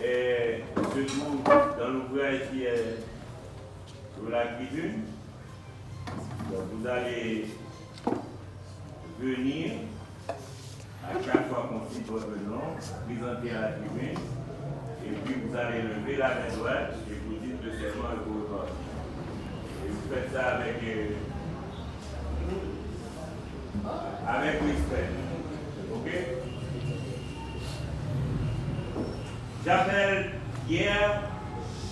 se trouve dans l'ouvrage qui est sur la tribune. Donc vous allez venir à chaque fois qu'on cite votre nom, présenter à la tribune, et puis vous allez lever la main droite et vous dites le serment de vos votes. Et vous faites ça avec respect. Ok? J'appelle Pierre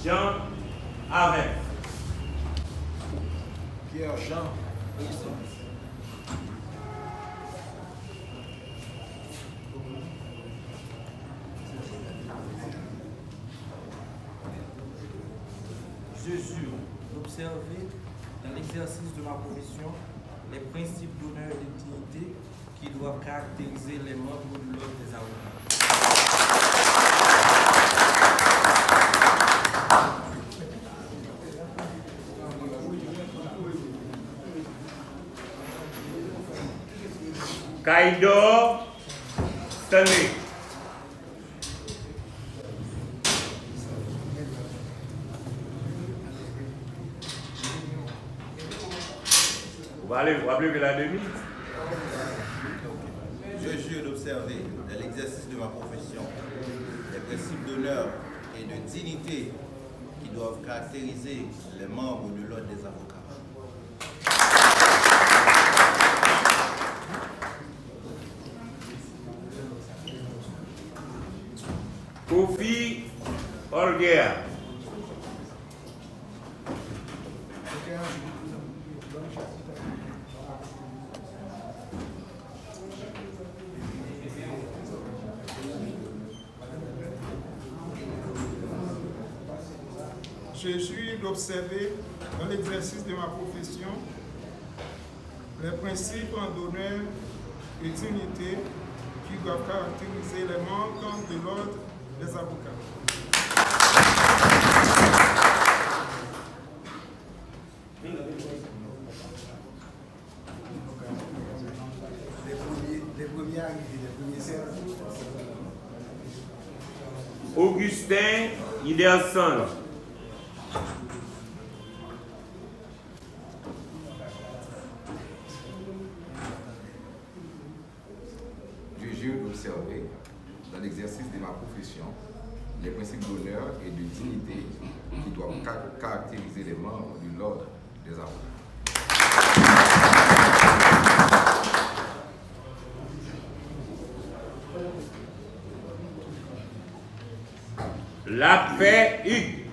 Jean avec. Pierre Jean. Je jure d'observer dans l'exercice de ma profession les principes d'honneur et de dignité qui doivent caractériser les membres de l'ordre des avocats. Kaido Stanley. Vous rappelez que la demi? Je jure d'observer dans l'exercice de ma profession les principes d'honneur et de dignité qui doivent caractériser les membres de l'ordre des avocats. Kofi Olguer. Je jure d'observer dans l'exercice de ma profession les principes d'honneur et dignité qui doivent caractériser les membres de l'ordre des avocats. Les premiers arrivés, les premiers servis. Augustin Iderson. Je jure d'observer, dans l'exercice de ma profession, les principes d'honneur et de dignité qui doivent caractériser les membres de l'ordre des avocats. La paix Hugues.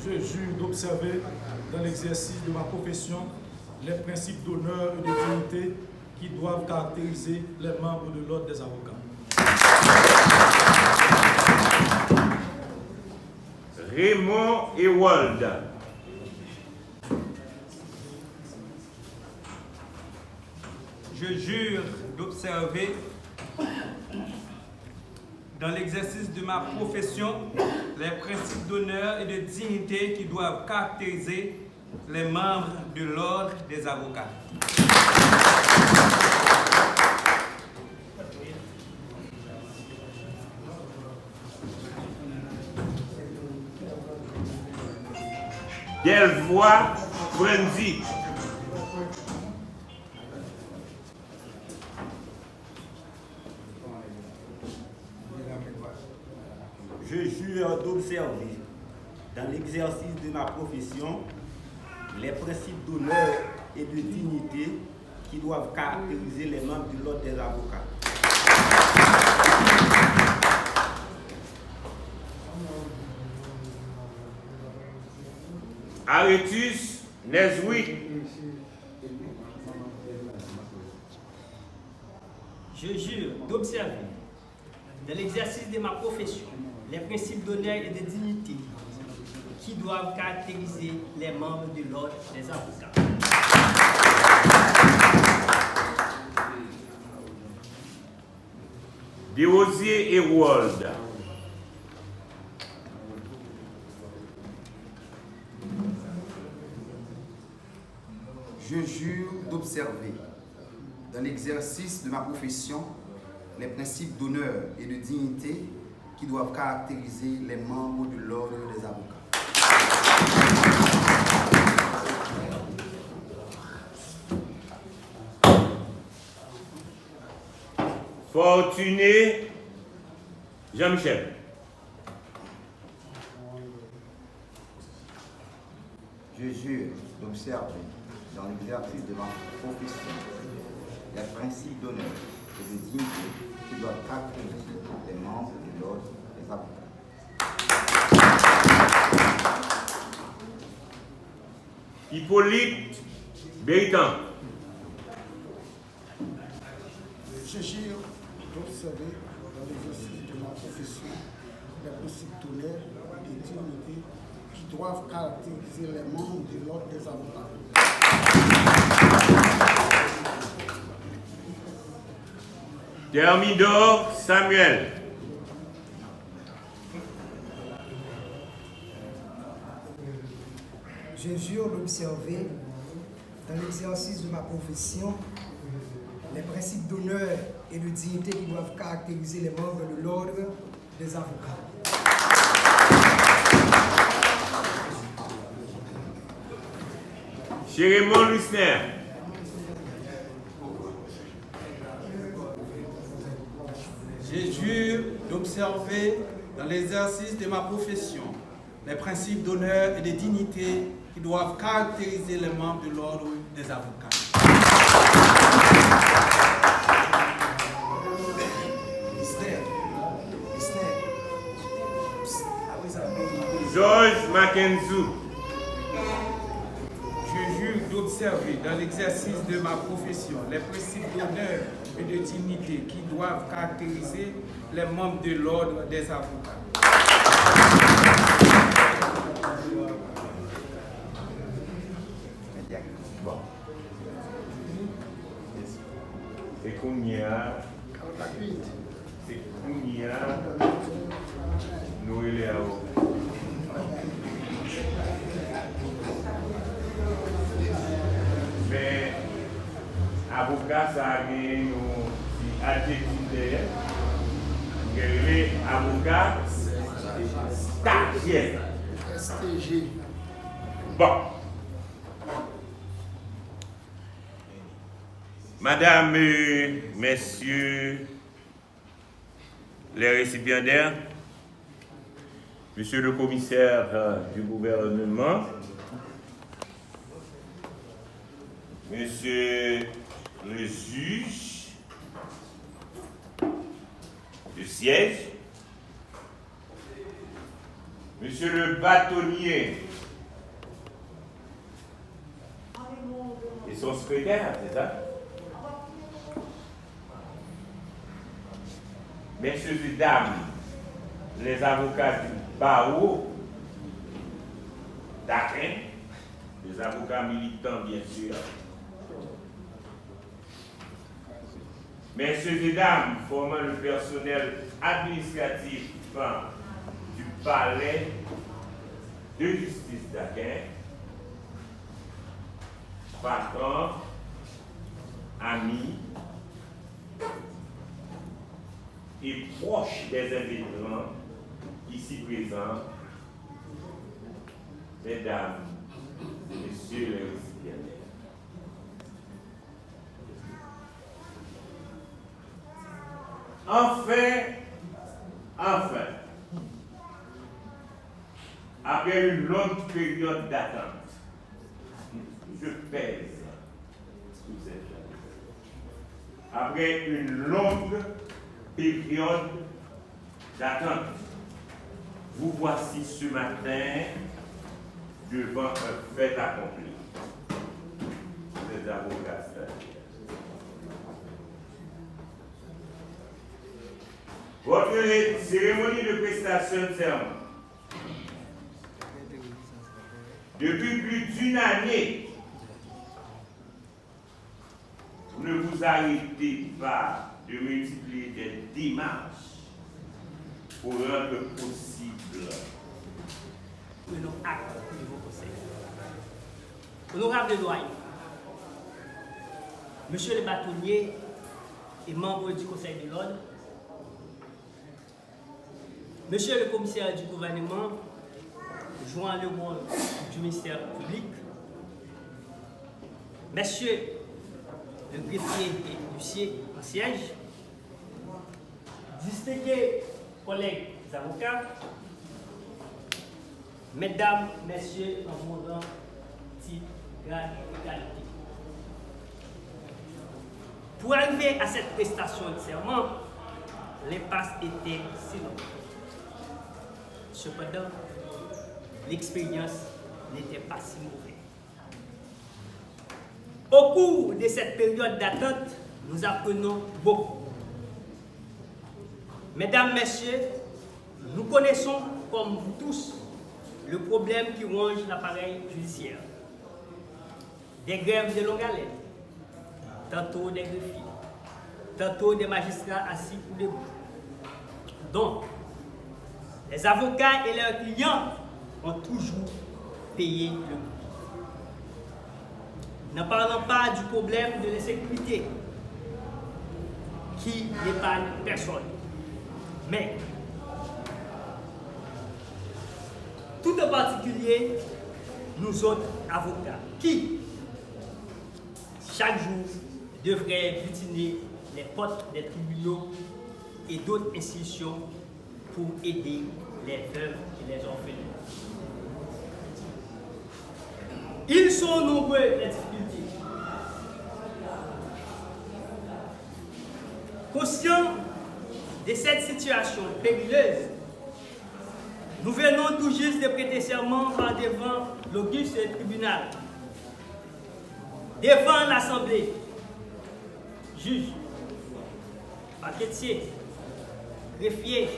Je jure d'observer dans l'exercice de ma profession les principes d'honneur et de dignité qui doivent caractériser les membres de l'ordre des avocats. Raymond Ewald. Je jure d'observer dans l'exercice de ma profession les principes d'honneur et de dignité qui doivent caractériser les membres de l'ordre des avocats. Delvoye Frenzy. Je jure d'observer dans l'exercice de ma profession les principes d'honneur et de dignité qui doivent caractériser les membres de l'ordre des avocats. Aretus Neswick. Je jure d'observer dans l'exercice de ma profession les principes d'honneur et de dignité qui doivent caractériser les membres de l'ordre des avocats. Desrosiers Herold. Je jure d'observer dans l'exercice de ma profession, les principes d'honneur et de dignité qui doivent caractériser les membres de l'ordre des avocats. Fortuné Jean-Michel. Je jure d'observer dans l'exercice de ma profession les principes d'honneur et de dignité qui doivent caractériser les membres de l'ordre des avocats. Hippolyte Béritan. Je jure d'observer dans l'exercice de ma profession les principes d'honneur et de dignité qui doivent caractériser les membres de l'ordre des avocats. Thermidor Samuel. Je jure d'observer dans l'exercice de ma profession les principes d'honneur et de dignité qui doivent caractériser les membres de l'ordre des avocats. Jérémon Lussner. Je jure d'observer dans l'exercice de ma profession les principes d'honneur et de dignité qui doivent caractériser les membres de l'ordre des avocats. George Mackenzie. Je jure d'observer dans l'exercice de ma profession les principes d'honneur et de dignité qui doivent caractériser les membres de l'ordre des avocats. Bon. C'est Kounia. C'est Kounia. Noël et Ao. Mais avocat, ça a gagné nos adjectifs derrière. Les avocats stagiaires. STG. Bon. Madame, messieurs les récipiendaires, monsieur le commissaire du gouvernement, monsieur le juge du siège, monsieur le bâtonnier et son secrétaire, c'est ça? Messieurs et dames, les avocats du barreau d'Aquin, les avocats militants bien sûr, messieurs et dames formant le personnel administratif du palais de justice d'Aquin, patrons, amis et proches des intégrants ici présents, mesdames et messieurs les récipiendaires. Enfin, après une longue période d'attente, je pèse sous cette chose. Après une longue période d'attente, vous voici ce matin devant un fait accompli. Les avocats stagiaires. Votre cérémonie de prestation de serment. Depuis plus d'une année, vous ne vous arrêtez pas de multiplier des démarches pour rendre possible de nos actes au niveau conseil. Honorable doyen, Monsieur le bâtonnier et membre du Conseil de l'Ordre, Monsieur le commissaire du gouvernement, jouant le rôle du ministère public, Monsieur le greffier et huissier en siège, distingués collègues avocats, Mesdames, Messieurs, en mon nom, titre, grade et qualité. Pour arriver à cette prestation de serment, les passes étaient si longues. Cependant, l'expérience n'était pas si mauvaise. Au cours de cette période d'attente, nous apprenons beaucoup. Mesdames, Messieurs, nous connaissons, comme vous tous, le problème qui ronge l'appareil judiciaire. Des grèves de longue haleine, tantôt des greffiers, tantôt des magistrats assis ou debout. Donc, les avocats et leurs clients ont toujours payé le coût. Ne parlons pas du problème de l'insécurité qui n'épargne personne. Mais, tout en particulier, nous autres avocats, qui, chaque jour, devraient butiner les portes des tribunaux et d'autres institutions pour aider les veuves et les orphelins. Ils sont nombreux, les difficultés. Conscients de cette situation périlleuse, nous venons tout juste de prêter serment par devant l'auguste tribunal, devant l'Assemblée, juges, paquetiers, greffiers,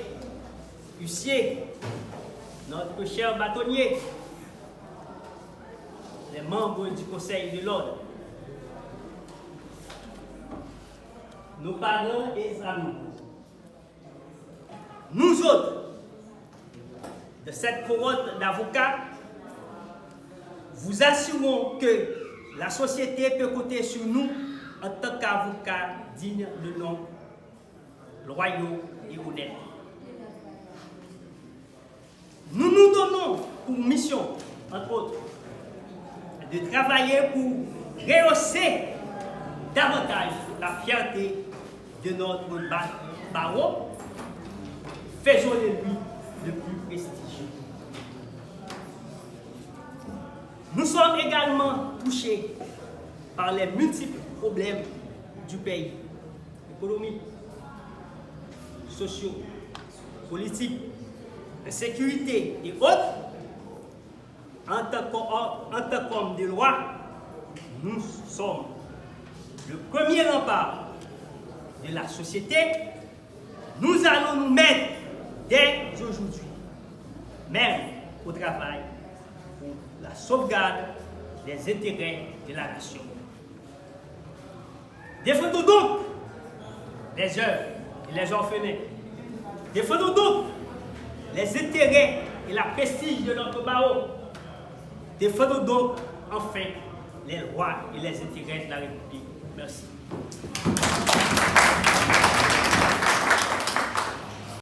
huissiers, notre cher bâtonnier, les membres du Conseil de l'Ordre, nos parents et amis. Nous autres, de cette cohorte d'avocats, vous assurons que la société peut compter sur nous en tant qu'avocats dignes de nom, loyaux et honnêtes. Nous nous donnons pour mission, entre autres, de travailler pour rehausser davantage la fierté de notre barreau. Faisons de lui le plus prestigieux. Nous sommes également touchés par les multiples problèmes du pays, économiques, sociaux, politiques, insécurité et autres. En tant qu'hommes de loi, nous sommes le premier rempart de la société. Nous allons nous mettre dès aujourd'hui, même au travail, pour la sauvegarde des intérêts de la nation. Défendons donc les œuvres et les orphelins. Défendons donc les intérêts et la prestige de notre barreau. Défendons donc enfin les lois et les intérêts de la République. Merci.